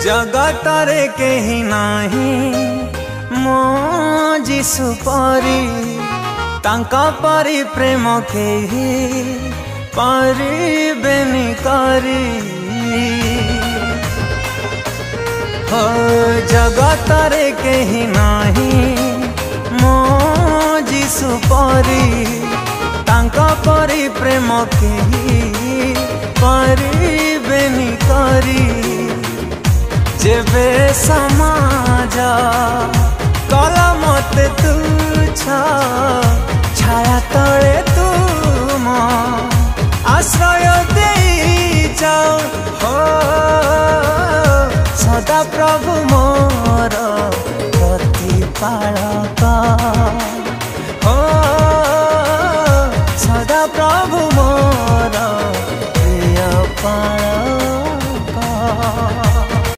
जगतरे केही नाही मो जीशु परी तांका परी प्रेम केही परिबेनी करी हो जगतरे केही नाही मो जीशु परी तांका परी प्रेम केही परिबेनी करी जेबे समाज कला मते तुच्छ छाया तले तुम आश्रय दे जाओ हो सदा प्रभु मोर प्रतिपालक।